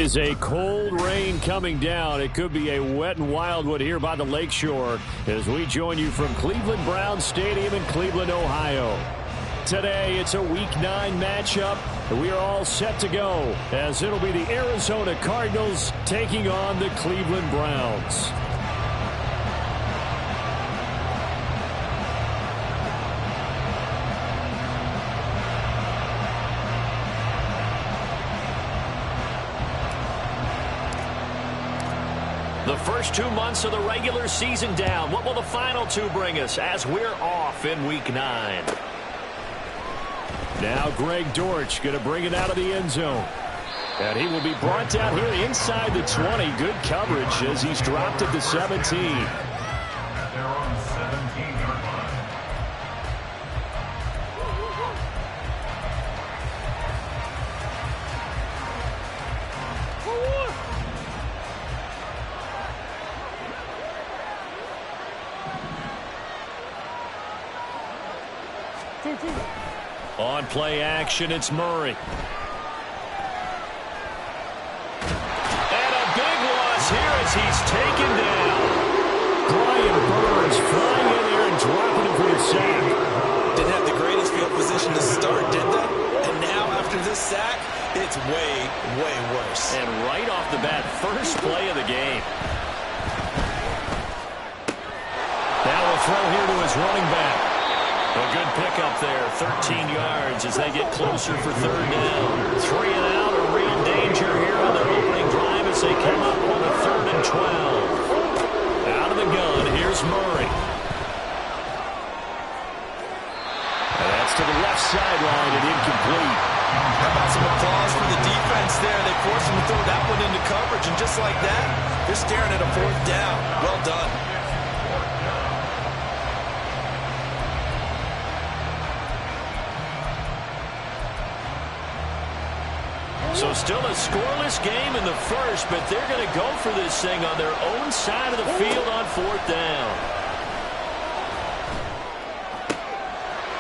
is a cold rain coming down. It could be a wet and wild one here by the lakeshore as we join you from Cleveland Browns Stadium in Cleveland, Ohio. Today, it's a Week 9 matchup. We are all set to go as it'll be the Arizona Cardinals taking on the Cleveland Browns. The first 2 months of the regular season down. What will the final two bring us as we're off in Week 9? Now Greg Dortch going to bring it out of the end zone. And he will be brought down here inside the 20. Good coverage as he's dropped at the 17. They're on the 17-yard line. On play action, it's Murray. And a big loss here as he's taken down. Brian Burns flying in there and dropping him for the sack. Didn't have the greatest field position to start, did they? And now after this sack, it's way, way worse. And right off the bat, first play of the game. Now a throw here to his running back. A good pickup there, 13 yards as they get closer for third down. 3 and out, a real danger here on their opening drive as they come up on a 3rd and 12. Out of the gun, here's Murray. And that's to the left sideline and incomplete. How about some applause for the defense there? They forced him to throw that one into coverage, and just like that, they're staring at a 4th down. Well done. So still a scoreless game in the first, but they're going to go for this thing on their own side of the field on 4th down.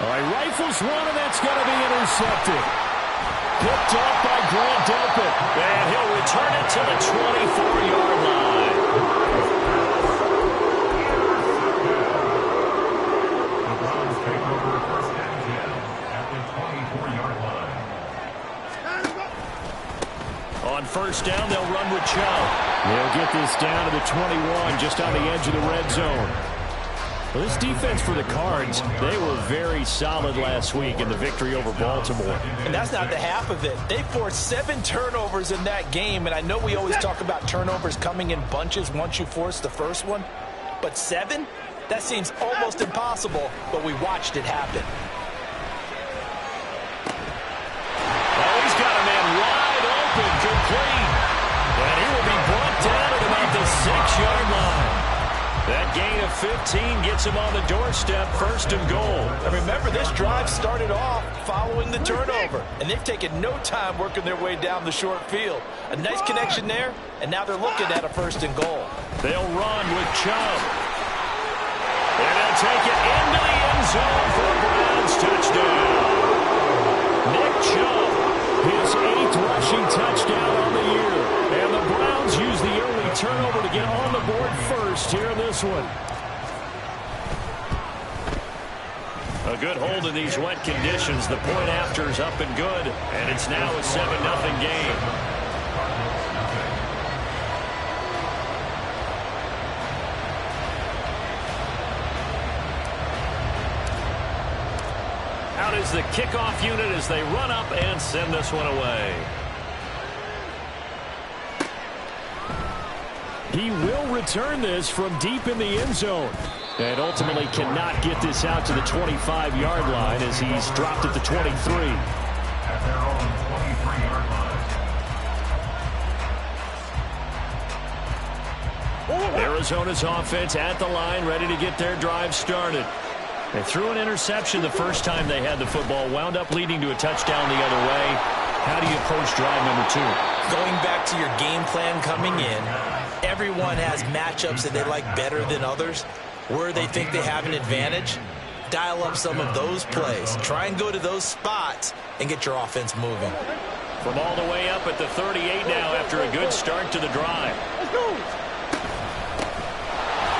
All right, rifles one, and that's going to be intercepted. Picked off by Grant Delpit, and he'll return it to the 24-yard line. The Browns take over first and 10 at the 24-yard line. On first down, they'll run with Chubb. They'll get this down to the 21, just on the edge of the red zone. Well, this defense for the Cards, they were very solid last week in the victory over Baltimore. And that's not the half of it. They forced 7 turnovers in that game, and I know we always talk about turnovers coming in bunches once you force the first one, but 7? That seems almost impossible, but we watched it happen. Oh, he's got a man wide open, complete. And he will be brought down at about the 6-yard line. That gain of 15 gets him on the doorstep, 1st and goal. And remember, this drive started off following the turnover, and they've taken no time working their way down the short field. A nice connection there, and now they're looking at a 1st and goal. They'll run with Chubb. And they'll take it into the end zone for a Browns touchdown. Nick Chubb, his 8th rushing touchdown on the year. And the Browns use the early turnover to get on the board first here in this one. A good hold in these wet conditions. The point after is up and good. And it's now a 7-0 game. Out is the kickoff unit as they run up and send this one away. He will return this from deep in the end zone. And ultimately cannot get this out to the 25-yard line as he's dropped at the 23. At their own 23-yard line. Arizona's offense at the line, ready to get their drive started. They threw an interception the first time they had the football, wound up leading to a touchdown the other way. How do you approach drive number 2? Going back to your game plan coming in, everyone has matchups that they like better than others. Where they think they have an advantage, dial up some of those plays. Try and go to those spots and get your offense moving. From all the way up at the 38 now after a good start to the drive. Let's go.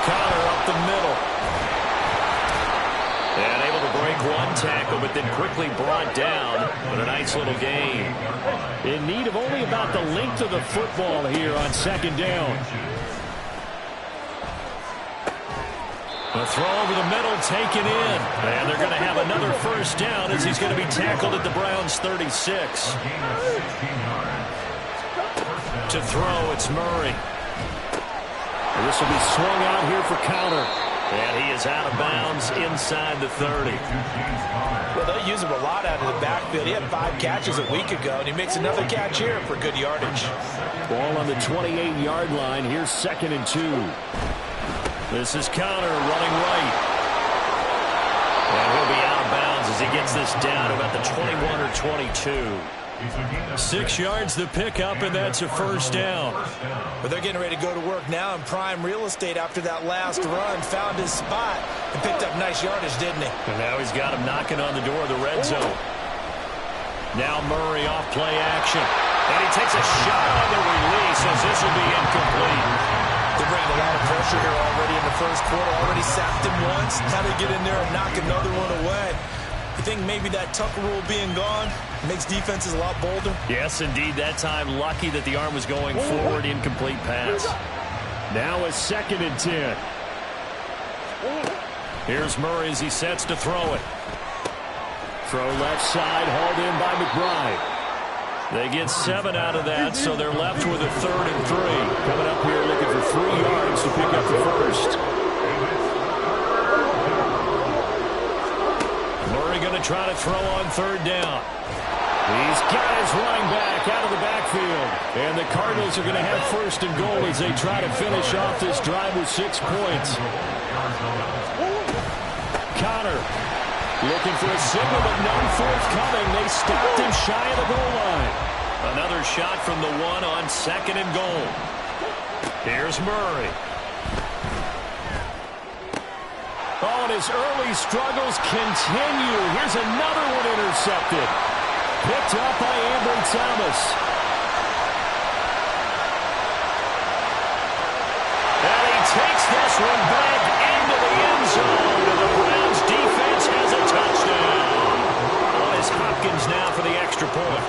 Conner up the middle. And able to break one tackle, but then quickly brought down with a nice little gain. In need of only about the length of the football here on second down. A throw over the middle taken in. And they're going to have another first down as he's going to be tackled at the Browns' 36. To throw, it's Murray. And this will be swung out here for Conner. And he is out of bounds inside the 30. Well, they use him a lot out of the backfield. He had 5 catches a week ago, and he makes another catch here for good yardage. Ball on the 28-yard line. Here's 2nd and 2. This is Conner running right. And he'll be out of bounds as he gets this down to about the 21 or 22. 6 yards the pickup, and that's a first down. But they're getting ready to go to work now in prime real estate after that last run. Found his spot and picked up nice yardage, didn't he? And now he's got him knocking on the door of the red zone. Now Murray off play action. And he takes a shot on the release as this will be incomplete. They're bringing a lot of pressure here already in the first quarter. Already sacked him once. Now they get in there and knock another one away. You think maybe that Tucker rule being gone makes defenses a lot bolder? Yes, indeed. That time, lucky that the arm was going forward. Incomplete pass. Now a 2nd and 10. Here's Murray as he sets to throw it. Throw left side, hauled in by McBride. They get 7 out of that, so they're left with a 3rd and 3. Coming up here looking for 3 yards to pick up the first. Murray going to try to throw on 3rd down. He's got his running back out of the backfield. And the Cardinals are going to have 1st and goal as they try to finish off this drive with 6 points. Conner looking for a signal, but none forthcoming. They stopped him shy of the goal line. Another shot from the 1 on 2nd and goal. Here's Murray. Oh, and his early struggles continue. Here's another one intercepted. Picked up by Ambry Thomas. And he takes this one back into the end zone. And the Browns defense has a touchdown. On is Hopkins now for the extra point.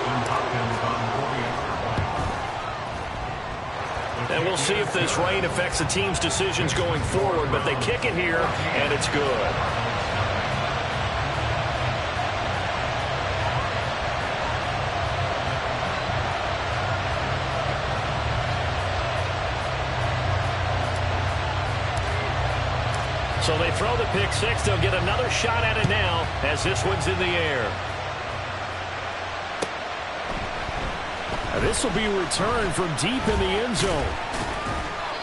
And we'll see if this rain affects the team's decisions going forward, but they kick it here, and it's good. So they throw the pick six. They'll get another shot at it now as this one's in the air. This will be returned from deep in the end zone.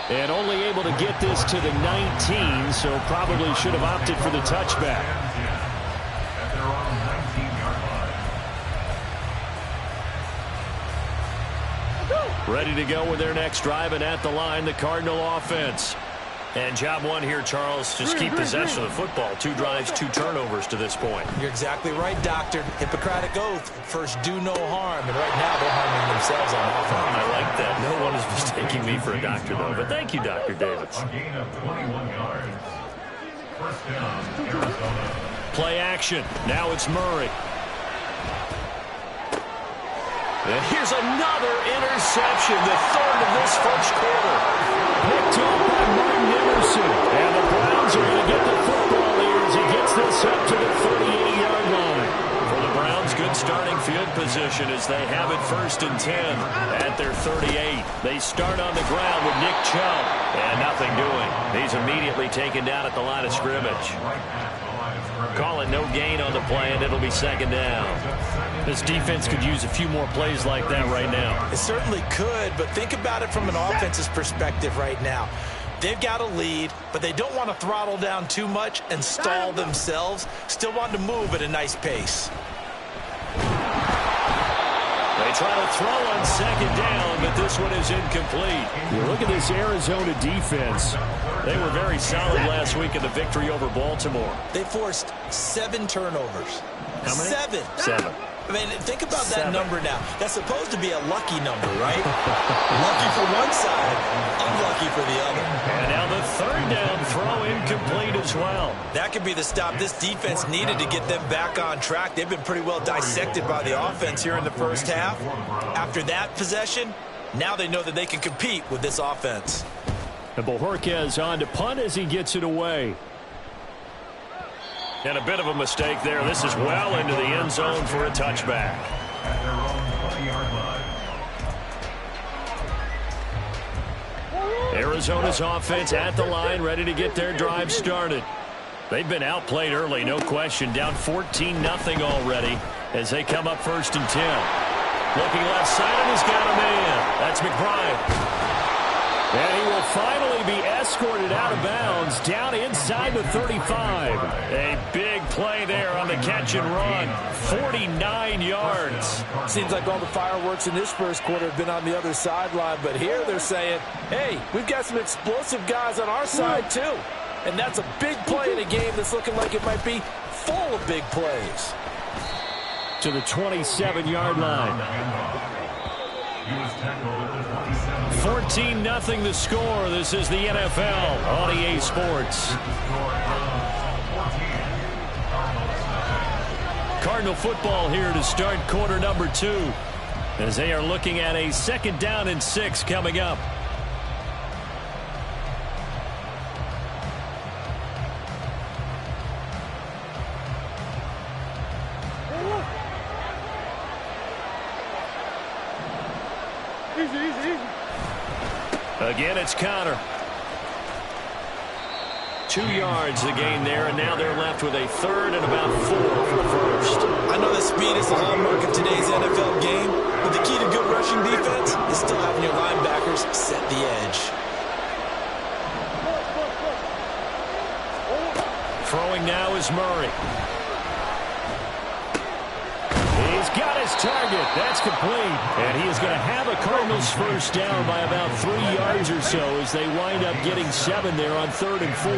And only able to get this to the 19, so probably should have opted for the touchback. Ready to go with their next drive, and at the line, the Cardinal offense. And job one here, Charles, just keep possession of the football. 2 drives, 2 turnovers to this point. You're exactly right, Doctor. Hippocratic oath. First, do no harm. And right now, they're harming themselves on offense. I like that. No one is mistaking me for a doctor, though. But thank you, Dr. Davis. A gain of 21 yards. First down, Arizona. Play action. Now it's Murray. And here's another interception, the 3rd of this first quarter. Picked up by Martin Emerson. And the Browns are going to get the football here as he gets this up to the 38-yard line. For the Browns, good starting field position as they have it 1st and 10 at their 38. They start on the ground with Nick Chubb. And nothing doing. He's immediately taken down at the line of scrimmage. Call it no gain on the play, and it'll be 2nd down. This defense could use a few more plays like that right now. It certainly could, but think about it from an offense's perspective right now. They've got a lead, but they don't want to throttle down too much and stall themselves. Still want to move at a nice pace. They try to throw on 2nd down, but this one is incomplete. You look at this Arizona defense. They were very solid last week in the victory over Baltimore. They forced 7 turnovers. How many? 7. I mean, think about that number now. That's supposed to be a lucky number, right? Lucky for one side, unlucky for the other. And now the third down throw incomplete as well. That could be the stop this defense needed to get them back on track. They've been pretty well dissected by the offense here in the first half. After that possession, now they know that they can compete with this offense. And Bojorquez on to punt as he gets it away. And a bit of a mistake there. This is well into the end zone for a touchback. At their own 20-yard line. Arizona's offense at the line, ready to get their drive started. They've been outplayed early, no question. Down 14-0 already as they come up 1st and 10. Looking left side, and he's got a man. That's McBride. And he will finally be escorted out of bounds down inside the 35. A big play there on the catch and run. 49 yards. Seems like all the fireworks in this first quarter have been on the other sideline, but here they're saying, hey, we've got some explosive guys on our side too. And that's a big play in a game that's looking like it might be full of big plays. To the 27-yard line. 14-0 the score. This is the NFL on EA Sports. Cardinal football here to start quarter number 2 as they are looking at a 2nd down and 6 coming up. Again, it's Connor. 2 yards the gain there, and now they're left with a 3rd and about 4 for the first. I know that speed is the hallmark of today's NFL game, but the key to good rushing defense is still having your linebackers set the edge. Throwing now is Murray. He's got his target. That's complete. And he is going to have a Cardinals first down by about 3 yards or so as they wind up getting 7 there on 3rd and 4.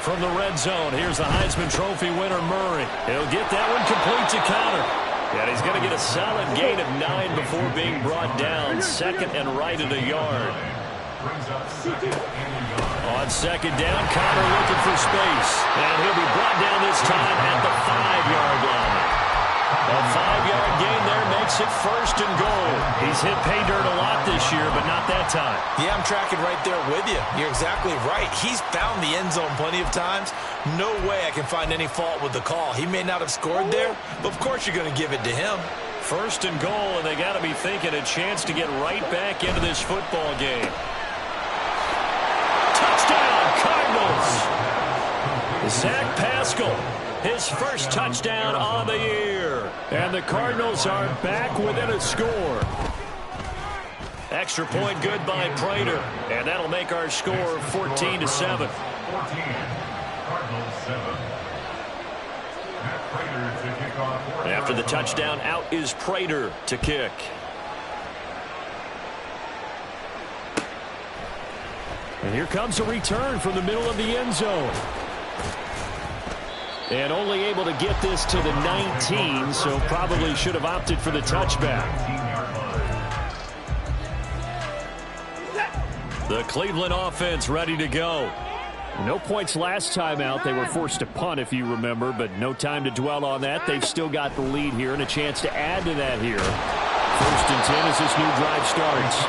From the red zone, here's the Heisman Trophy winner, Murray. He'll get that one complete to Connor. And he's going to get a solid gain of 9 before being brought down. 2nd and right at a yard. On 2nd down, Connor looking for space. And he'll be brought down this time at the 5-yard line. A 5-yard gain there makes it 1st and goal. He's hit pay dirt a lot this year, but not that time. Yeah, I'm tracking right there with you. You're exactly right. He's found the end zone plenty of times. No way I can find any fault with the call. He may not have scored there, but of course you're going to give it to him. 1st and goal, and they got to be thinking a chance to get right back into this football game. Cardinals. Zach Pascal, his first touchdown on the year. And the Cardinals are back within a score. Extra point good by Prater. And that'll make our score 14-7. After the touchdown, out is Prater to kick. And here comes a return from the middle of the end zone. And only able to get this to the 19, so probably should have opted for the touchback. The Cleveland offense ready to go. No points last time out. They were forced to punt, if you remember, but no time to dwell on that. They've still got the lead here and a chance to add to that here. 1st and 10 as this new drive starts.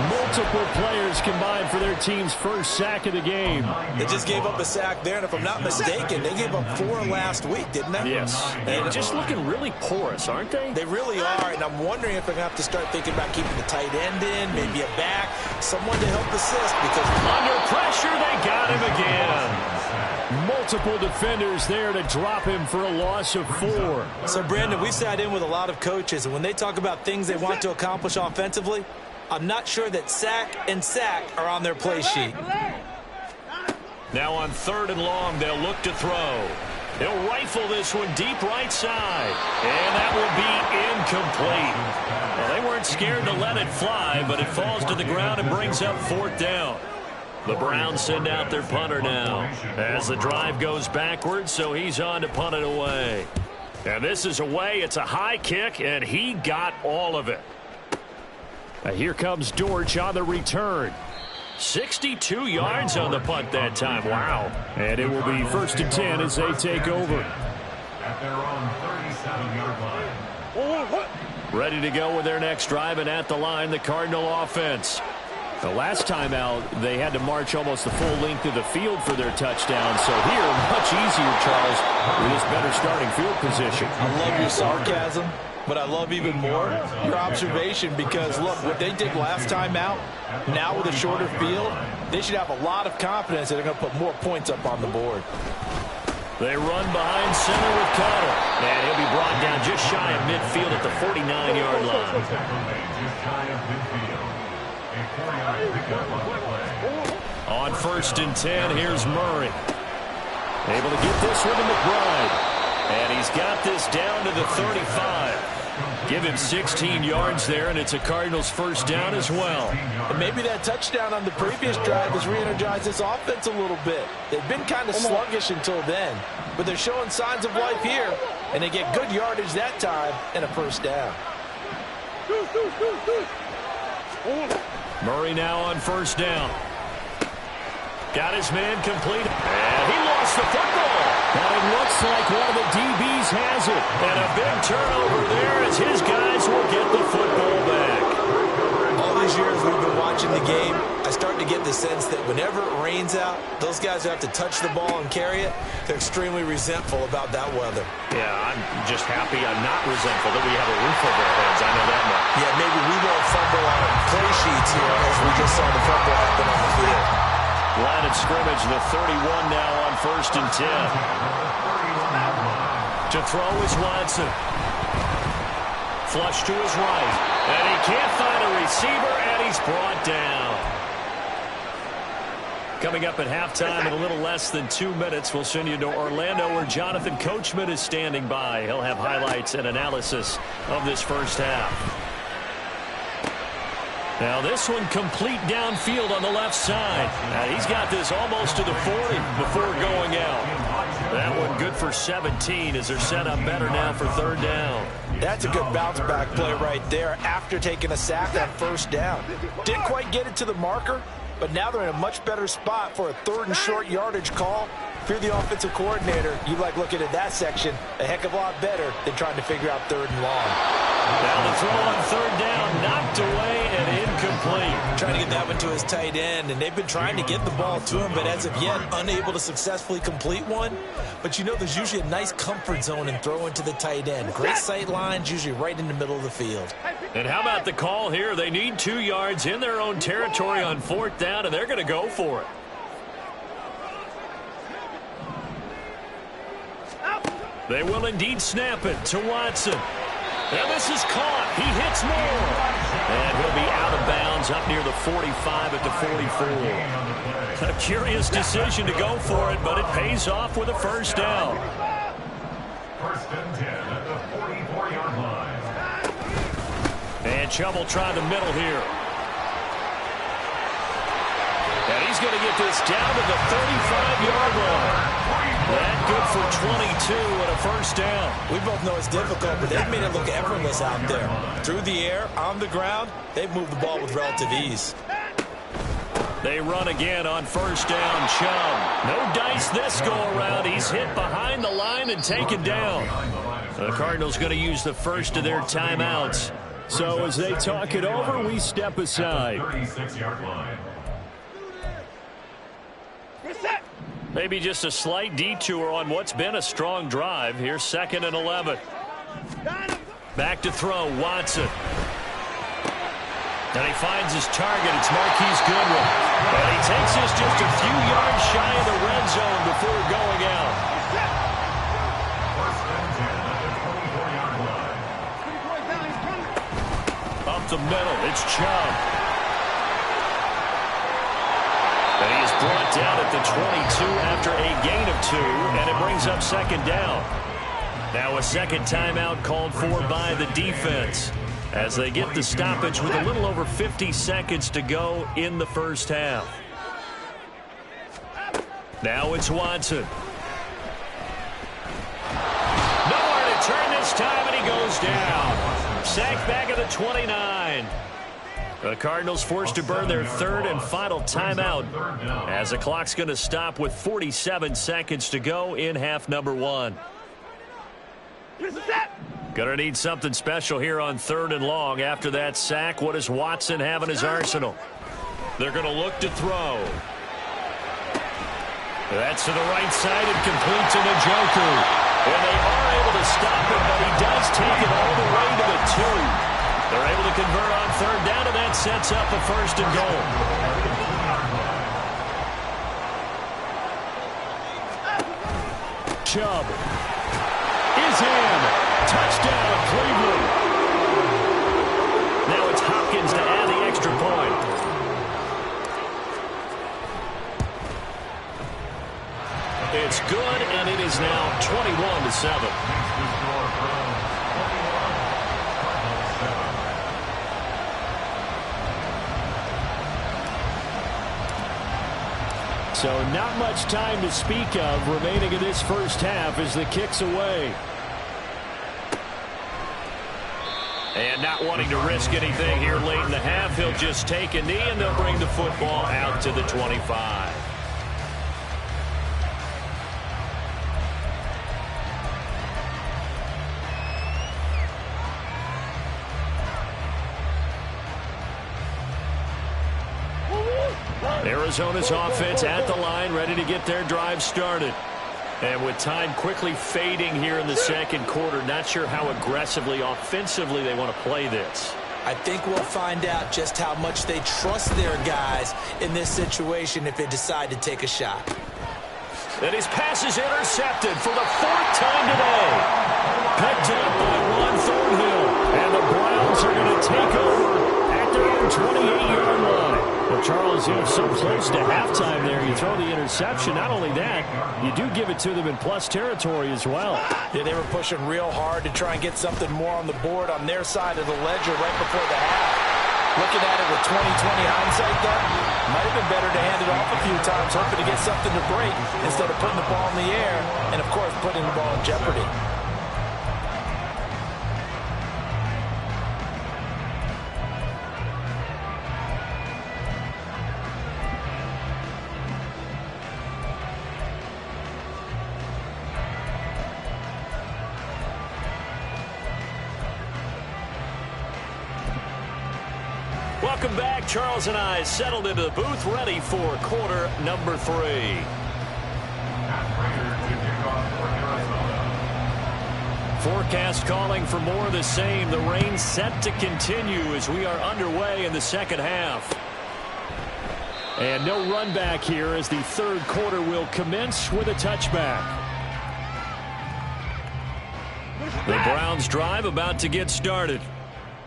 Multiple players combined for their team's first sack of the game. They just gave up a sack there, and if I'm not mistaken, they gave up 4 last week, didn't they? Yes. And just looking really porous, aren't they? They really are, and I'm wondering if they're going to have to start thinking about keeping the tight end in, maybe a back, someone to help assist, because under pressure, they got him again. Multiple defenders there to drop him for a loss of 4. So, Brandon, we sat in with a lot of coaches, and when they talk about things they want to accomplish offensively, I'm not sure that sack and sack are on their play sheet. Now on 3rd and long, they'll look to throw. They'll rifle this one deep right side. And that will be incomplete. Well, they weren't scared to let it fly, but it falls to the ground and brings up 4th down. The Browns send out their punter now as the drive goes backwards, so he's on to punt it away. And this is away. It's a high kick, and he got all of it. Here comes Dortch on the return. 62 yards on the punt that time. Wow. And it will be 1st and 10 as they take over. At their own 37-yard line. Ready to go with their next drive, and at the line, the Cardinal offense. The last time out, they had to march almost the full length of the field for their touchdown. So here, much easier, Charles, with this better starting field position. I love your sarcasm, but I love even more your observation because, look, what they did last time out, now with a shorter field, they should have a lot of confidence that they're going to put more points up on the board. They run behind center with Connor, and he'll be brought down just shy of midfield at the 49-yard line. On 1st and 10, here's Murray. Able to get this one to McBride. And he's got this down to the 35. Give him 16 yards there, and it's a Cardinals first down as well. And maybe that touchdown on the previous drive has re-energized this offense a little bit. They've been kind of sluggish until then, but they're showing signs of life here, and they get good yardage that time and a first down. Murray now on 1st down. Got his man complete, and he lost the football. And it looks like one of the DBs has it. And a big turnover there as his guys will get the football back. All these years we've been watching the game, I start to get the sense that whenever it rains out, those guys who have to touch the ball and carry it, they're extremely resentful about that weather. Yeah, I'm just happy I'm not resentful that we have a roof over our heads. I know that much. Yeah, maybe we won't fumble on play sheets here as we just saw the fumble happen on the field. Line of scrimmage, the 31 now on 1st and 10. To throw is Watson. Flush to his right. And he can't find a receiver, and he's brought down. Coming up at halftime in a little less than 2 minutes, we'll send you to Orlando where Jonathan Coachman is standing by. He'll have highlights and analysis of this first half. Now this one complete downfield on the left side. Now he's got this almost to the 40 before going out. That one good for 17 as they're set up better now for 3rd down. That's a good bounce back play right there after taking a sack on 1st down. Didn't quite get it to the marker, but now they're in a much better spot for a 3rd and short yardage call. If you're the offensive coordinator, you like looking at that section a heck of a lot better than trying to figure out 3rd and long. Now the throw on 3rd down, knocked away and incomplete. Trying to get that one to his tight end, and they've been trying to get the ball to him, but as of yet, unable to successfully complete one. But you know there's usually a nice comfort zone in throwing to the tight end. Great sight lines, usually right in the middle of the field. And how about the call here? They need 2 yards in their own territory on 4th down, and they're going to go for it. They will indeed snap it to Watson. And this is caught. He hits more. And he'll be out of bounds up near the 45 at the 44. A curious decision to go for it, but it pays off with a first down. 1st and 10 at the 44-yard line. And Chubb will try the middle here. And he's going to get this down to the 35-yard line. That good for 22 and a first down. We both know it's difficult, but they've made it look effortless out there. Through the air, on the ground, they've moved the ball with relative ease. They run again on 1st down. Chubb. No dice this go around. He's hit behind the line and taken down. The Cardinals going to use the first of their timeouts. So as they talk it over, we step aside. 36-yard line. Maybe just a slight detour on what's been a strong drive. Here's 2nd and 11. Back to throw, Watson. And he finds his target. It's Marquise Goodwin. And he takes this just a few yards shy of the red zone before going out. 1st and 10 at the 24-yard line. Up the middle, it's Chubb. And he is brought down at the 22 after a gain of 2, and it brings up 2nd down. Now a second timeout called for by the defense as they get the stoppage with a little over 50 seconds to go in the first half. Now it's Watson. Nowhere to turn this time, and he goes down. Sacked back at the 29. The Cardinals forced to burn their third and final timeout as the clock's going to stop with 47 seconds to go in half number one. Going to need something special here on third and long. After that sack, what does Watson have in his arsenal? They're going to look to throw. That's to the right side and complete to Njoku. And they are able to stop him, but he does take it all the way to the 2. They're able to convert on third down, and that sets up a first and goal. Chubb is in. Touchdown, Cleveland. Now it's Hopkins to add the extra point. It's good, and it is now 21-7. So not much time to speak of remaining in this first half as the kick's away. And not wanting to risk anything here late in the half, he'll just take a knee, and they'll bring the football out to the 25. Arizona's offense at the line, ready to get their drive started. And with time quickly fading here in the second quarter, not sure how aggressively, offensively they want to play this. I think we'll find out just how much they trust their guys in this situation if they decide to take a shot. And his pass is intercepted for the 4th time today. Picked up by Juan Thornhill. And the Browns are going to take over at their own 28-yard line. Well, Charles, you're so close to halftime there. You throw the interception. Not only that, you do give it to them in plus territory as well. Yeah, they were pushing real hard to try and get something more on the board on their side of the ledger right before the half. Looking at it with 20/20 hindsight, though, might have been better to hand it off a few times, hoping to get something to break instead of putting the ball in the air and, of course, putting the ball in jeopardy. Welcome back. Charles and I settled into the booth, ready for quarter number 3. Forecast calling for more of the same. The rain set to continue as we are underway in the second half. And no run back here as the third quarter will commence with a touchback. The Browns drive about to get started.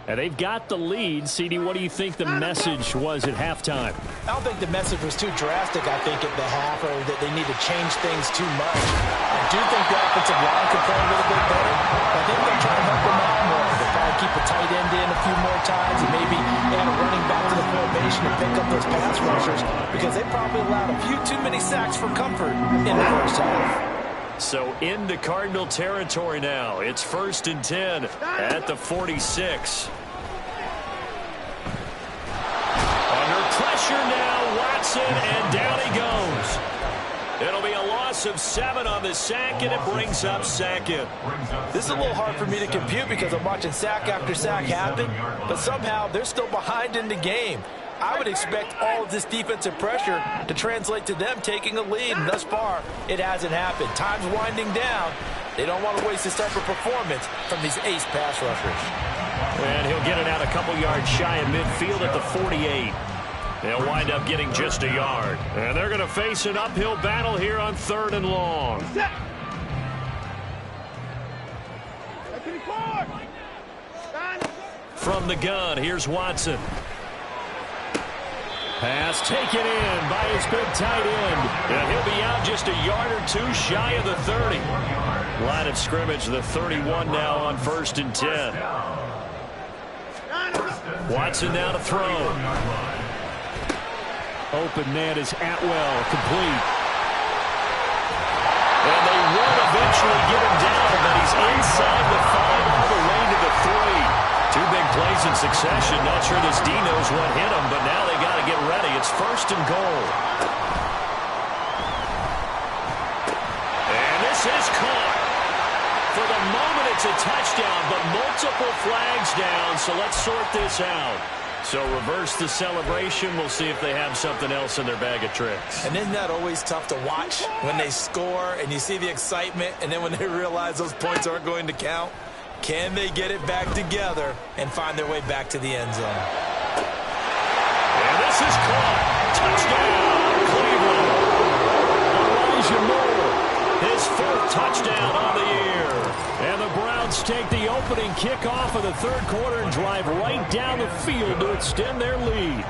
And they've got the lead. CD, what do you think the message was at halftime? I don't think the message was too drastic, I think, at the half, or that they need to change things too much. I do think the offensive line could play a little bit better. I think they'll try to help them out more. They'll probably keep a tight end in a few more times and maybe add a running back to the formation and pick up those pass rushers because they probably allowed a few too many sacks for comfort in the first half. So into Cardinal territory now. It's 1st and 10 at the 46. Under pressure now, Watson, and down he goes. It'll be a loss of 7 on the sack, and it brings up second. This is a little hard for me to compute because I'm watching sack after sack happen, but somehow they're still behind in the game. I would expect all of this defensive pressure to translate to them taking a lead, and thus far, it hasn't happened. Time's winding down. They don't want to waste this type of performance from these ace pass rushers. And he'll get it out a couple yards shy of midfield at the 48. They'll wind up getting just a yard. And they're going to face an uphill battle here on 3rd and long. From the gun, here's Watson. Pass taken in by his big tight end. And he'll be out just a yard or 2 shy of the 30. Line of scrimmage, the 31 now on 1st and 10. Watson now to throw. Open man is Atwell, complete. And they will eventually get him down, but he's inside the 5 all the way to the 3. 2 big plays in succession. Not sure this D knows what hit him, but now they got to get ready. It's 1st and goal. And this is caught. For the moment, it's a touchdown, but multiple flags down, so let's sort this out. So reverse the celebration. We'll see if they have something else in their bag of tricks. And isn't that always tough to watch when they score and you see the excitement, and then when they realize those points aren't going to count? Can they get it back together and find their way back to the end zone? And this is caught. Touchdown, Cleveland. Elijah Moore, his 4th touchdown on the year. And the Browns take the opening kickoff of the 3rd quarter and drive right down the field to extend their lead.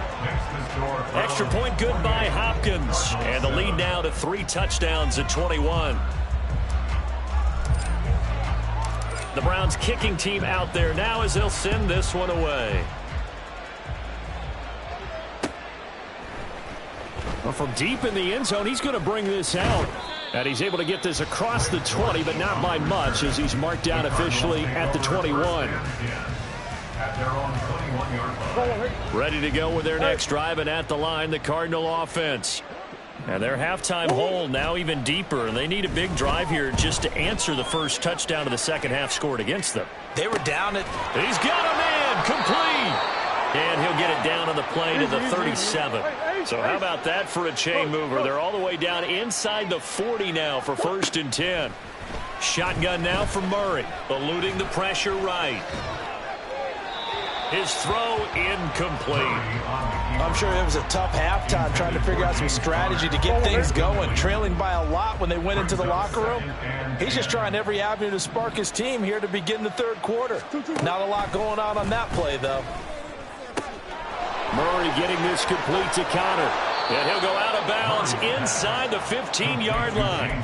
Extra point good by Hopkins. And the lead now to 3 touchdowns at 21. The Browns kicking team out there now as they'll send this one away. Well, from deep in the end zone, he's going to bring this out. And he's able to get this across the 20, but not by much, as he's marked down officially at the 21. Ready to go with their next drive, and at the line, the Cardinal offense. And their halftime hole now even deeper, and they need a big drive here just to answer the first touchdown of the second half scored against them. They were down at... He's got a man, complete. And he'll get it down on the play to the 37. So how about that for a chain mover? They're all the way down inside the 40 now for 1st and 10. Shotgun now for Murray, eluding the pressure right. His throw incomplete. I'm sure it was a tough halftime trying to figure out some strategy to get things going, trailing by a lot when they went into the locker room. He's just trying every avenue to spark his team here to begin the 3rd quarter. Not a lot going on that play, though. Murray getting this complete to Connor. And he'll go out of bounds inside the 15-yard line.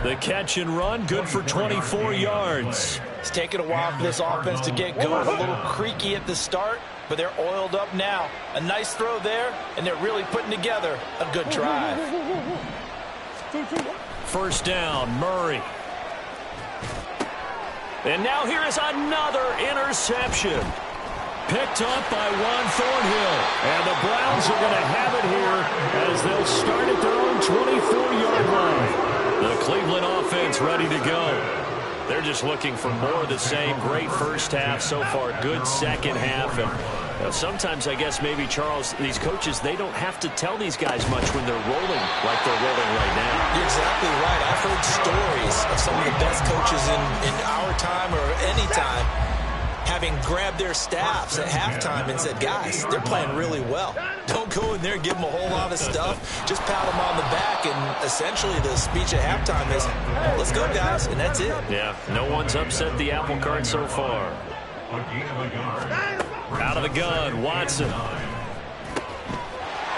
The catch and run, good for 24 yards. It's taken a while for this offense to get going. A little creaky at the start, but they're oiled up now. A nice throw there, and they're really putting together a good drive. 1st down, Murray. And now here is another interception. Picked up by Juan Thornhill. And the Browns are going to have it here as they'll start at their own 24-yard line. The Cleveland offense ready to go. They're just looking for more of the same. Great first half so far. Good second half. And sometimes, I guess, maybe, Charles, these coaches, they don't have to tell these guys much when they're rolling like they're rolling right now. You're exactly right. I've heard stories of some of the best coaches in our time or any time having grabbed their staffs at halftime and said, guys, they're playing really well. Don't go in there and give them a whole lot of stuff. Just pat them on the back, and essentially the speech at halftime is, let's go, guys, and that's it. Yeah, no one's upset the apple cart so far. Out of the gun, Watson.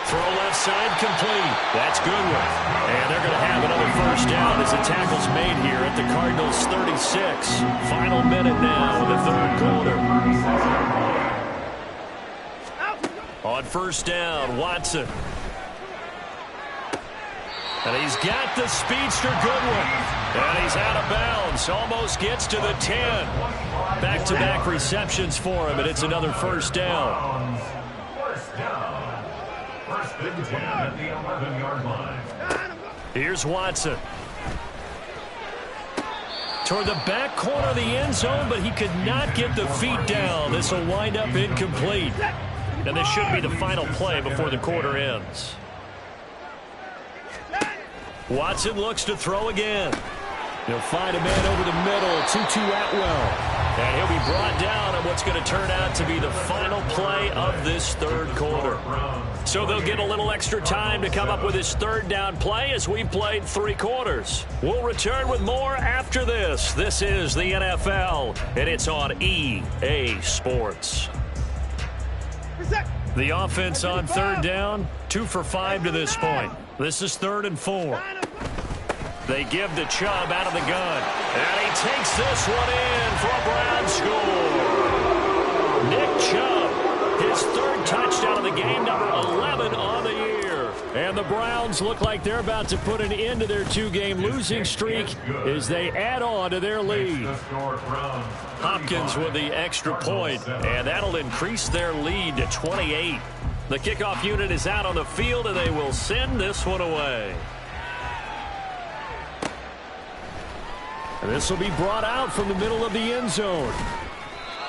Throw left side complete. That's Goodwin. And they're going to have another 1st down as the tackle's made here at the Cardinals' 36. Final minute now in the 3rd quarter. On 1st down, Watson. And he's got the speedster Goodwin. And he's out of bounds. Almost gets to the 10. Back-to-back receptions for him, and it's another 1st down. At the 11-yard line. Here's Watson. Toward the back corner of the end zone, but he could not get the feet down. This will wind up incomplete. And this should be the final play before the quarter ends. Watson looks to throw again. He'll find a man over the middle, Tutu Atwell. And he'll be brought down on what's going to turn out to be the final play of this 3rd quarter. So they'll get a little extra time to come up with his 3rd down play as we played 3 quarters. We'll return with more after this. This is the NFL, and it's on EA Sports. The offense on 3rd down, 2 for 5 to this point. This is 3rd and 4. They give to Chubb out of the gun. And he takes this one in for a Brown score. Nick Chubb, his 3rd touchdown of the game, number 11 on the year. And And the Browns look like they're about to put an end to their two-game losing streak as they add on to their lead. Hopkins with the extra point, and that'll increase their lead to 28. The kickoff unit is out on the field, and they will send this one away. And this will be brought out from the middle of the end zone.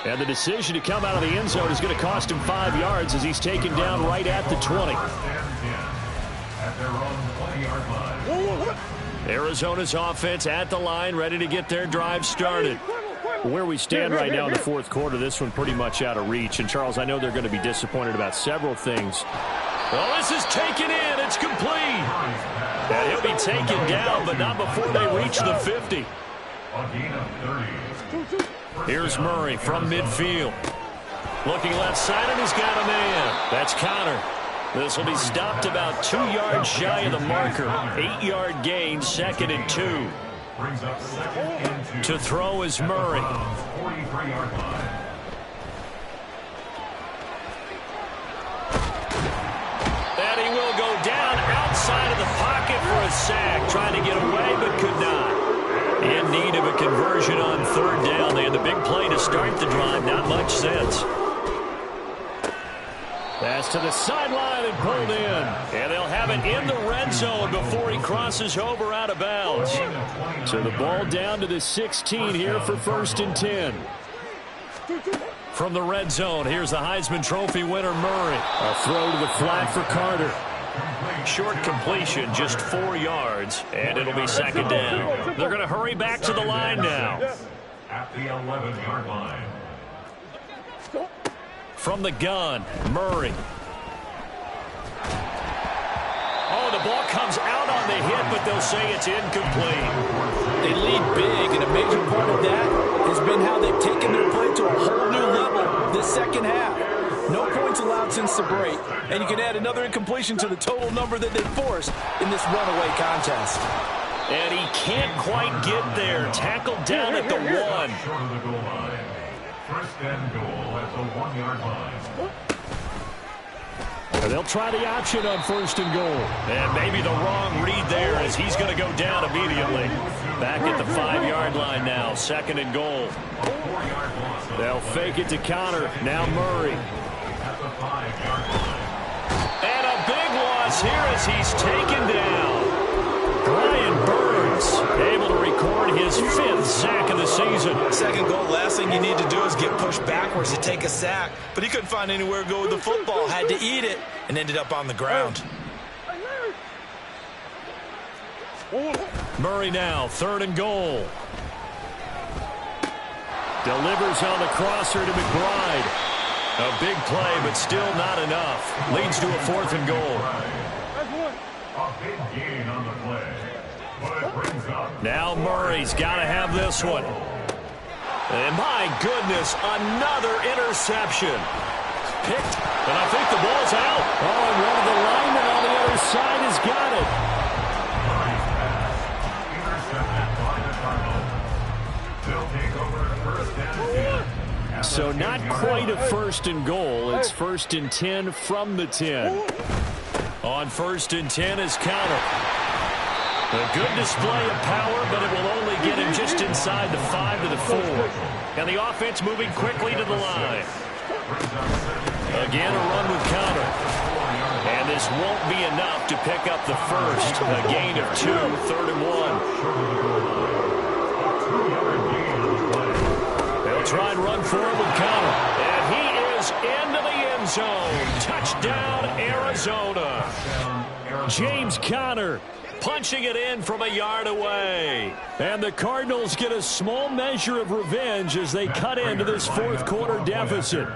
And the decision to come out of the end zone is going to cost him 5 yards as he's taken down right at the 20. Arizona's offense at the line, ready to get their drive started. Where we stand right now in the fourth quarter, this one pretty much out of reach. And, Charles, I know they're going to be disappointed about several things. Well, this is taken in. It's complete. And he'll be taken down, but not before they reach the 50. Here's Murray from midfield. Looking left side, and he's got a man. That's Connor. This will be stopped about 2 yards shy of the marker. 8-yard gain, 2nd and 2. To throw is Murray. And he will go down outside of the pocket for a sack. Trying to get away, but could not. In need of a conversion on 3rd down. They had the big play to start the drive. Not much sense. Pass to the sideline and pulled in. And they'll have it in the red zone before he crosses over out of bounds. So the ball down to the 16 here for 1st and 10. From the red zone, here's the Heisman Trophy winner, Murray. A throw to the flat for Carter. Short completion, just 4 yards, and it'll be 2nd down. They're going to hurry back to the line now. At the 11-yard line. From the gun, Murray. Oh, the ball comes out on the hit, but they'll say it's incomplete. They lead big, and a major part of that has been how they've taken their play to a whole new level this second half. No points allowed since the break, and you can add another incompletion to the total number that they forced in this runaway contest. And he can't quite get there. Tackled down at the 1. Short of the goal line. 1st and goal at the 1-yard line. And they'll try the option on 1st and goal. And maybe the wrong read there as he's going to go down immediately. Back at the 5-yard line now. 2nd and goal. They'll fake it to Connor. Now Murray. And a big loss here as he's taken down. Brian Burns able to record his 5th sack of the season. 2nd goal, last thing you need to do is get pushed backwards to take a sack. But he couldn't find anywhere to go with the football. Had to eat it and ended up on the ground. Murray now, 3rd and goal. Delivers on the crosser to McBride. A big play, but still not enough. Leads to a 4th and goal. A big gain on the play. But it brings up. Now Murray's got to have this one. And my goodness, another interception. Picked, and I think the ball's out. Oh, and one of the linemen on the other side has got it. Intercepted by the Cardinals. They'll take over 1st and 10. So not quite a 1st and goal. It's 1st and 10 from the 10. On 1st and 10 is Connor. A good display of power, but it will only get him just inside the 5 to the 4. And the offense moving quickly to the line. Again, a run with Connor. And this won't be enough to pick up the 1st. A gain of 2, 3rd and 1. They'll try and run for it with Connor. And he is into the end zone. Touchdown, Arizona. James Conner punching it in from a yard away. And the Cardinals get a small measure of revenge as they cut into this 4th quarter deficit.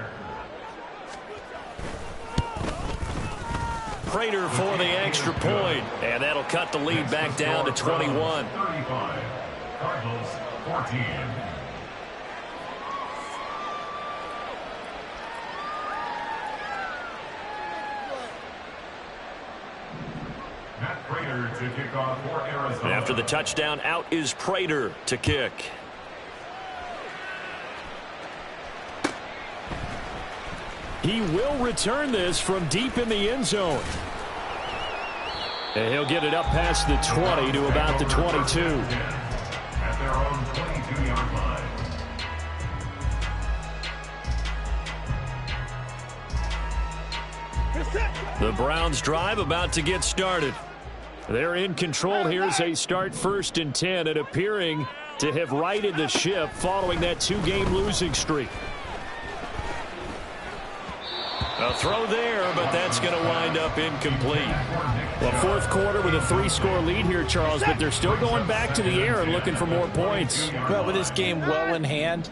Prater for the extra point. And that'll cut the lead back down to 21. 35. Cardinals 14. Matt Prater to kick off for Arizona. After the touchdown, out is Prater to kick. He will return this from deep in the end zone. And he'll get it up past the 20 to about the 22. At their own 22-yard line. The Browns drive about to get started. They're in control here as they start 1st and 10 and appearing to have righted the ship following that 2-game losing streak. A throw there, but that's going to wind up incomplete. Well, 4th quarter with a 3-score lead here, Charles, but they're still going back to the air and looking for more points. Well, with this game well in hand,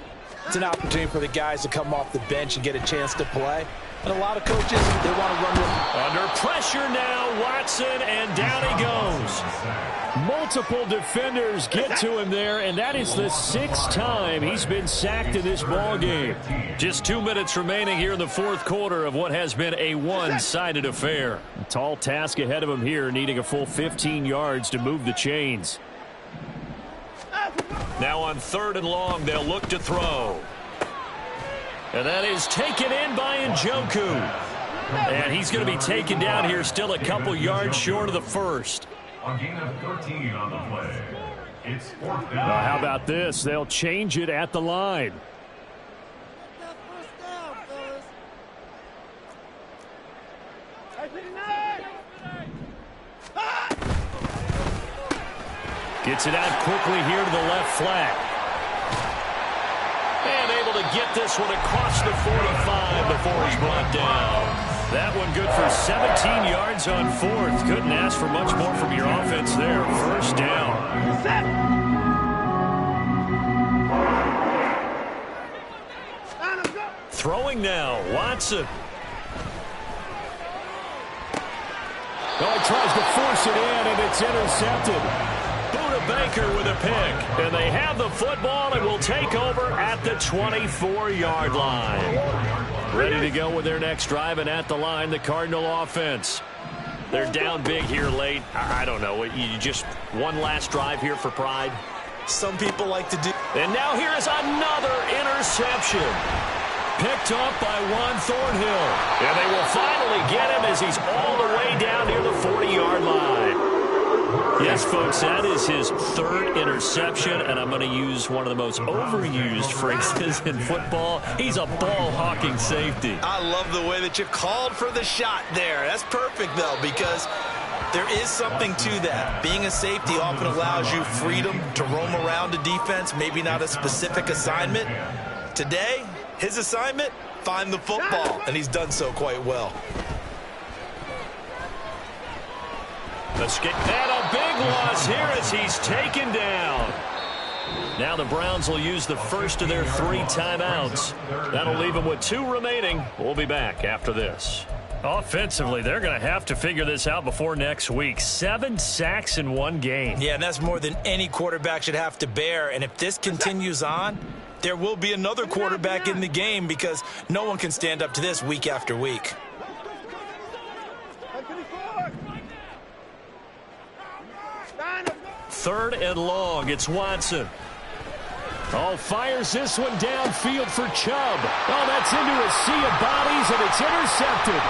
it's an opportunity for the guys to come off the bench and get a chance to play. And a lot of coaches, they want to run with them. Under pressure now, Watson, and down he goes. Multiple defenders get to him there, and that is the 6th time he's been sacked in this ball game. Just 2 minutes remaining here in the 4th quarter of what has been a one-sided affair. A tall task ahead of him here, needing a full 15 yards to move the chains. Now on 3rd and long, they'll look to throw. And that is taken in by Njoku. And he's going to be taken down here still a couple yards short of the first. A gain of 13 on the play. It's 4th down. How about this? They'll change it at the line. Gets it out quickly here to the left flat. And able to get this one across the 45 before he's brought down. That one good for 17 yards on 4th. Couldn't ask for much more from your offense there. 1st down. Throwing now, Watson. Oh, he tries to force it in, and it's intercepted. Budda Baker with a pick. And they have the football and will take over at the 24-yard line. Ready to go with their next drive, and at the line, the Cardinal offense. They're down big here late. I don't know. You just one last drive here for pride? Some people like to do. And now here is another interception. Picked up by Juan Thornhill. And they will finally get him as he's all the way down near the 40-yard line. Yes, folks, that is his 3rd interception, and I'm going to use one of the most overused phrases in football. He's a ball-hawking safety. I love the way that you called for the shot there. That's perfect, though, because there is something to that. Being a safety often allows you freedom to roam around a defense, maybe not a specific assignment. Today, his assignment, find the football, and he's done so quite well. Escape. And a big loss here as he's taken down. Now the Browns will use the first of their 3 timeouts. That'll leave them with 2 remaining. We'll be back after this. Offensively, they're going to have to figure this out before next week. 7 sacks in 1 game. Yeah, and that's more than any quarterback should have to bear. And if this continues on, there will be another quarterback in the game because no one can stand up to this week after week. 3rd and long. It's Watson. Oh, fires this one downfield for Chubb. Oh, that's into a sea of bodies, and it's intercepted.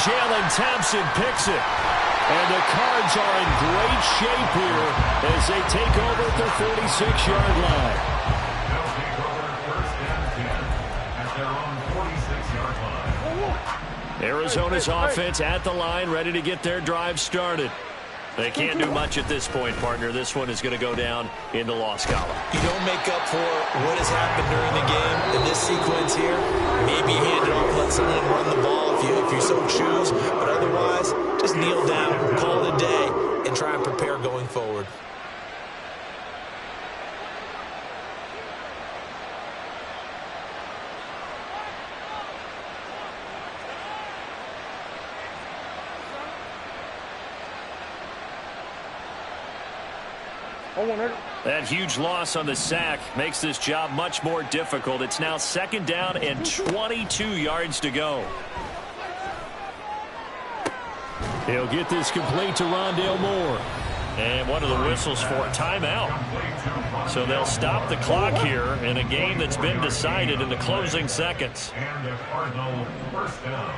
Jalen Thompson picks it. And the Cards are in great shape here as they take over at their 46-yard line. They'll take over 1st and 10 at their own 46-yard line. Arizona's offense at the line, ready to get their drive started. They can't do much at this point, partner. This one is going to go down in the loss column. You don't make up for what has happened during the game in this sequence here. Maybe hand it off, let someone run the ball if you so choose. But otherwise, just kneel down, call it a day, and try and prepare going forward. That huge loss on the sack makes this job much more difficult. It's now 2nd down and 22 yards to go. He'll get this complete to Rondale Moore. And one of the whistles for a timeout. So they'll stop the clock here in a game that's been decided in the closing seconds. And the Cardinal 1st down.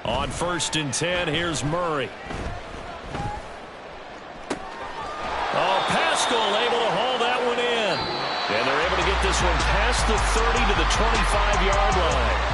On 1st and 10, here's Murray. one past the 30 to the 25-yard line.